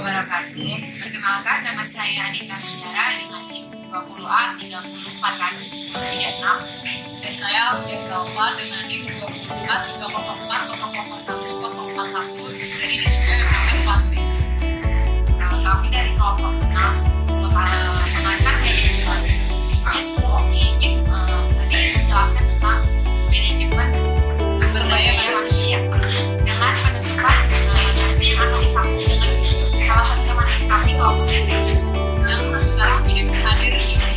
wabarakatuh. Perkenalkan, nama saya Anita Sejarah dengan NIM 20A 30436 dan saya Alfian Zalfa dengan NIM 20A 304001041 dan ini juga kami kelas B. Kami dari kelompok 6 mengajarkan manajemen bisnis ini tadi menjelaskan tentang manajemen sumber daya manusia dengan penutupan yang akan disambung dengan salah satu teman kami kelompok yang sekarang tidak hadir di sini.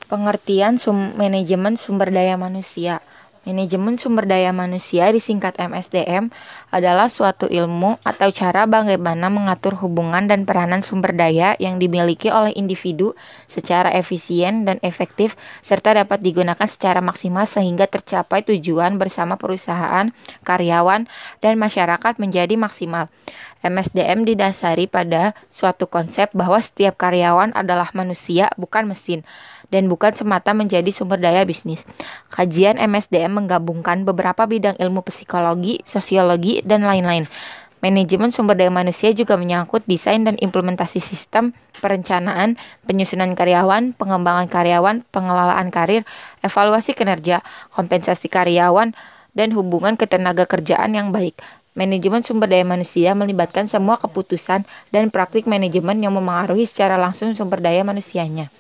Pengertian manajemen sumber daya manusia. Manajemen sumber daya manusia disingkat MSDM adalah suatu ilmu atau cara bagaimana mengatur hubungan dan peranan sumber daya yang dimiliki oleh individu secara efisien dan efektif serta dapat digunakan secara maksimal sehingga tercapai tujuan bersama perusahaan, karyawan, dan masyarakat menjadi maksimal. MSDM didasari pada suatu konsep bahwa setiap karyawan adalah manusia, bukan mesin, dan bukan semata menjadi sumber daya bisnis. Kajian MSDM menggabungkan beberapa bidang ilmu psikologi, sosiologi, dan lain-lain. Manajemen sumber daya manusia juga menyangkut desain dan implementasi sistem, perencanaan, penyusunan karyawan, pengembangan karyawan, pengelolaan karir, evaluasi kinerja, kompensasi karyawan, dan hubungan ketenaga kerjaan yang baik. Manajemen sumber daya manusia melibatkan semua keputusan dan praktik manajemen yang memengaruhi secara langsung sumber daya manusianya.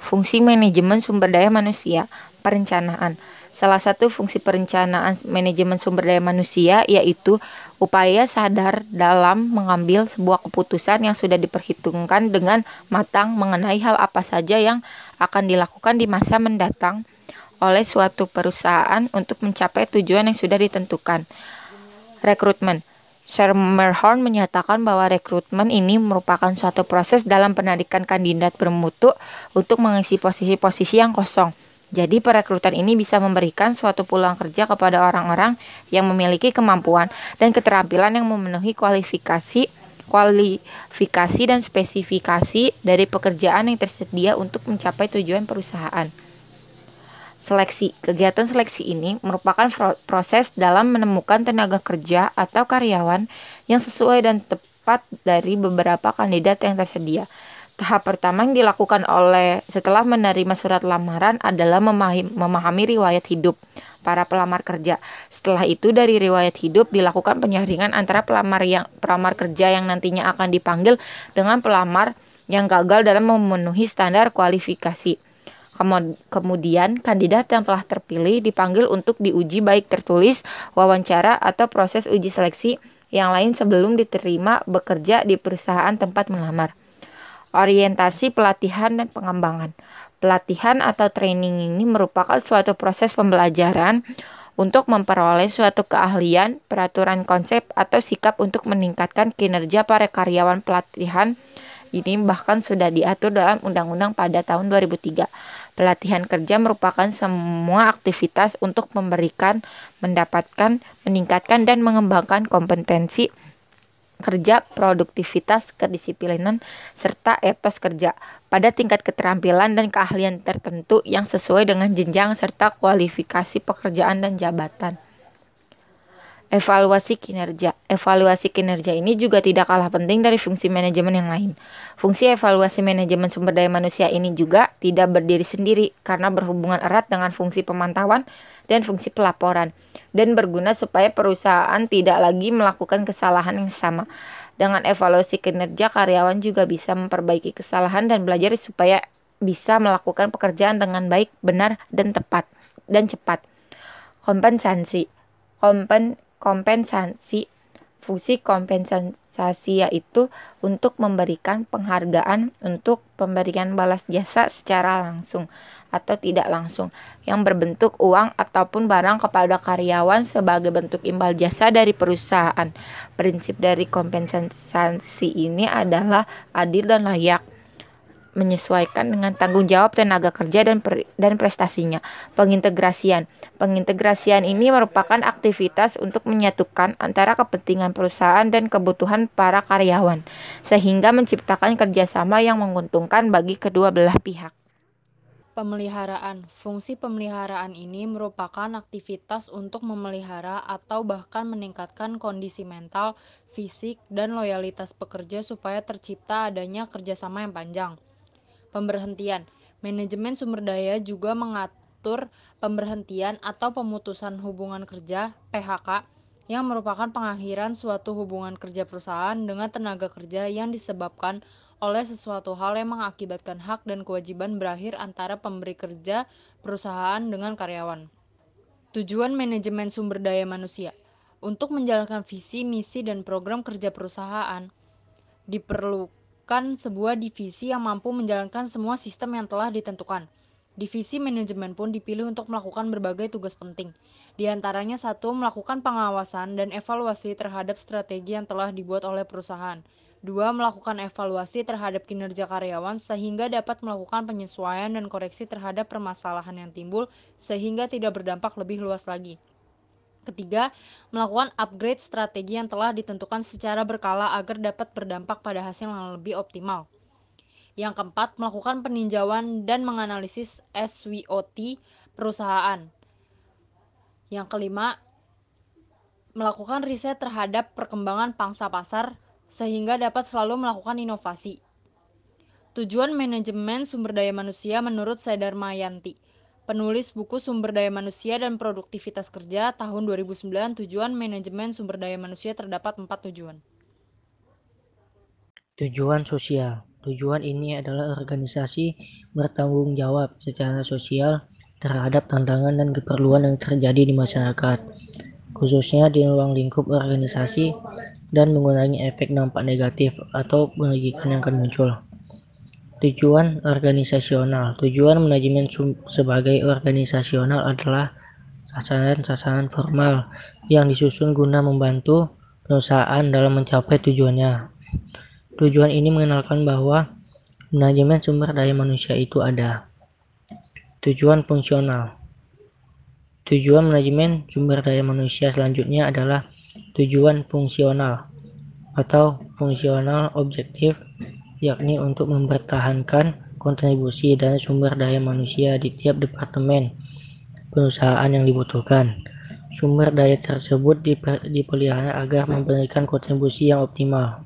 Fungsi manajemen sumber daya manusia, perencanaan. Salah satu fungsi perencanaan manajemen sumber daya manusia yaitu upaya sadar dalam mengambil sebuah keputusan yang sudah diperhitungkan dengan matang mengenai hal apa saja yang akan dilakukan di masa mendatang oleh suatu perusahaan untuk mencapai tujuan yang sudah ditentukan. Rekrutmen. Schermerhorn menyatakan bahwa rekrutmen ini merupakan suatu proses dalam penarikan kandidat bermutu untuk mengisi posisi-posisi yang kosong. Jadi perekrutan ini bisa memberikan suatu peluang kerja kepada orang-orang yang memiliki kemampuan dan keterampilan yang memenuhi kualifikasi dan spesifikasi dari pekerjaan yang tersedia untuk mencapai tujuan perusahaan. Seleksi. Kegiatan seleksi ini merupakan proses dalam menemukan tenaga kerja atau karyawan yang sesuai dan tepat dari beberapa kandidat yang tersedia. Tahap pertama yang dilakukan setelah menerima surat lamaran adalah memahami riwayat hidup para pelamar kerja. Setelah itu dari riwayat hidup dilakukan penyaringan antara pelamar kerja yang nantinya akan dipanggil dengan pelamar yang gagal dalam memenuhi standar kualifikasi. Kemudian, kandidat yang telah terpilih dipanggil untuk diuji baik tertulis, wawancara, atau proses uji seleksi yang lain sebelum diterima bekerja di perusahaan tempat melamar. Orientasi pelatihan dan pengembangan. Pelatihan atau training ini merupakan suatu proses pembelajaran untuk memperoleh suatu keahlian, peraturan konsep, atau sikap untuk meningkatkan kinerja para karyawan. Pelatihan ini bahkan sudah diatur dalam undang-undang pada tahun 2003. Pelatihan kerja merupakan semua aktivitas untuk mendapatkan, meningkatkan, dan mengembangkan kompetensi kerja, produktivitas, kedisiplinan, serta etos kerja pada tingkat keterampilan dan keahlian tertentu yang sesuai dengan jenjang serta kualifikasi pekerjaan dan jabatan. Evaluasi kinerja. Evaluasi kinerja ini juga tidak kalah penting dari fungsi manajemen yang lain. Fungsi evaluasi manajemen sumber daya manusia ini juga tidak berdiri sendiri karena berhubungan erat dengan fungsi pemantauan dan fungsi pelaporan dan berguna supaya perusahaan tidak lagi melakukan kesalahan yang sama. Dengan evaluasi kinerja, karyawan juga bisa memperbaiki kesalahan dan belajar supaya bisa melakukan pekerjaan dengan baik, benar, dan tepat dan cepat. Kompensasi. Fungsi kompensasi yaitu untuk memberikan penghargaan untuk pemberian balas jasa secara langsung atau tidak langsung yang berbentuk uang ataupun barang kepada karyawan sebagai bentuk imbal jasa dari perusahaan. Prinsip dari kompensasi ini adalah adil dan layak, menyesuaikan dengan tanggung jawab tenaga kerja dan prestasinya. Pengintegrasian ini merupakan aktivitas untuk menyatukan antara kepentingan perusahaan dan kebutuhan para karyawan, sehingga menciptakan kerjasama yang menguntungkan bagi kedua belah pihak. Pemeliharaan. Fungsi pemeliharaan ini merupakan aktivitas untuk memelihara atau bahkan meningkatkan kondisi mental, fisik, dan loyalitas pekerja supaya tercipta adanya kerjasama yang panjang. Pemberhentian. Manajemen sumber daya juga mengatur pemberhentian atau pemutusan hubungan kerja (PHK) yang merupakan pengakhiran suatu hubungan kerja perusahaan dengan tenaga kerja yang disebabkan oleh sesuatu hal yang mengakibatkan hak dan kewajiban berakhir antara pemberi kerja perusahaan dengan karyawan. Tujuan manajemen sumber daya manusia. Untuk menjalankan visi, misi, dan program kerja perusahaan, diperlukan sebuah divisi yang mampu menjalankan semua sistem yang telah ditentukan. Divisi manajemen pun dipilih untuk melakukan berbagai tugas penting. Di antaranya 1. Melakukan pengawasan dan evaluasi terhadap strategi yang telah dibuat oleh perusahaan. 2. Melakukan evaluasi terhadap kinerja karyawan sehingga dapat melakukan penyesuaian dan koreksi terhadap permasalahan yang timbul sehingga tidak berdampak lebih luas lagi. Ketiga, melakukan upgrade strategi yang telah ditentukan secara berkala agar dapat berdampak pada hasil yang lebih optimal. Yang keempat, melakukan peninjauan dan menganalisis SWOT perusahaan. Yang kelima, melakukan riset terhadap perkembangan pangsa pasar sehingga dapat selalu melakukan inovasi. Tujuan manajemen sumber daya manusia menurut Sedarmayanti, penulis buku Sumber Daya Manusia dan Produktivitas Kerja tahun 2009. Tujuan manajemen sumber daya manusia terdapat 4 tujuan. Tujuan sosial. Tujuan ini adalah organisasi bertanggung jawab secara sosial terhadap tantangan dan keperluan yang terjadi di masyarakat, khususnya di ruang lingkup organisasi, dan mengurangi efek dampak negatif atau merugikan yang akan muncul. Tujuan organisasional. Tujuan manajemen sebagai organisasional adalah sasaran-sasaran formal yang disusun guna membantu perusahaan dalam mencapai tujuannya. Tujuan ini mengenalkan bahwa manajemen sumber daya manusia itu ada. Tujuan fungsional. Tujuan manajemen sumber daya manusia selanjutnya adalah tujuan fungsional atau fungsional objektif, yakni untuk mempertahankan kontribusi dan sumber daya manusia di tiap departemen perusahaan yang dibutuhkan. Sumber daya tersebut dipelihara agar memberikan kontribusi yang optimal.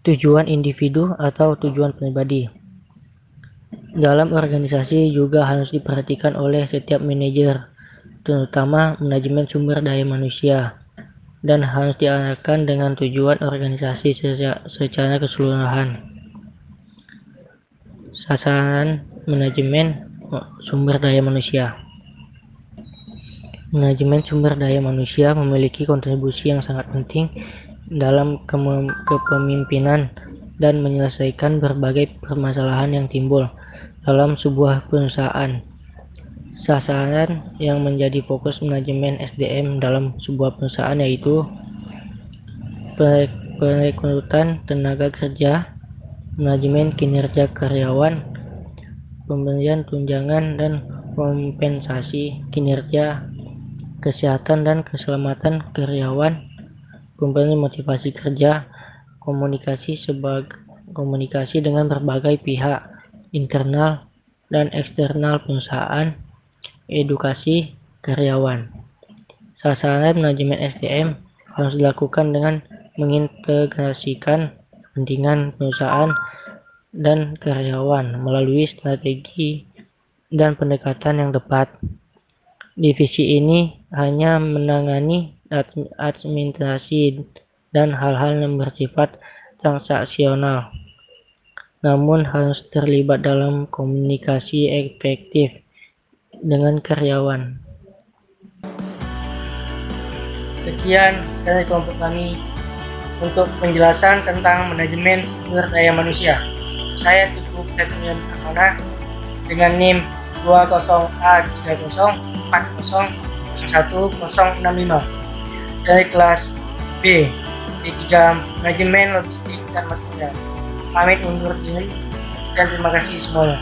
Tujuan individu atau tujuan pribadi. Dalam organisasi juga harus diperhatikan oleh setiap manajer, terutama manajemen sumber daya manusia, dan harus diarahkan dengan tujuan organisasi secara keseluruhan. Sasaran manajemen sumber daya manusia. Manajemen sumber daya manusia memiliki kontribusi yang sangat penting dalam kepemimpinan dan menyelesaikan berbagai permasalahan yang timbul dalam sebuah perusahaan. Sasaran yang menjadi fokus manajemen SDM dalam sebuah perusahaan yaitu perekrutan tenaga kerja, manajemen kinerja karyawan, pemberian tunjangan dan kompensasi kinerja, kesehatan dan keselamatan karyawan, pemberian motivasi kerja, komunikasi dengan berbagai pihak internal dan eksternal perusahaan, edukasi karyawan. Sasaran manajemen SDM harus dilakukan dengan mengintegrasikan kepentingan perusahaan dan karyawan melalui strategi dan pendekatan yang tepat. Divisi ini hanya menangani administrasi dan hal-hal yang bersifat transaksional, namun harus terlibat dalam komunikasi efektif dengan karyawan. Sekian dari kelompok kami untuk penjelasan tentang manajemen sumber daya manusia. Saya Tuku Septian Amana dengan NIM 20A30400165 dari kelas B, D3 Manajemen Logistik dan Material. Pamit undur diri dan terima kasih semuanya.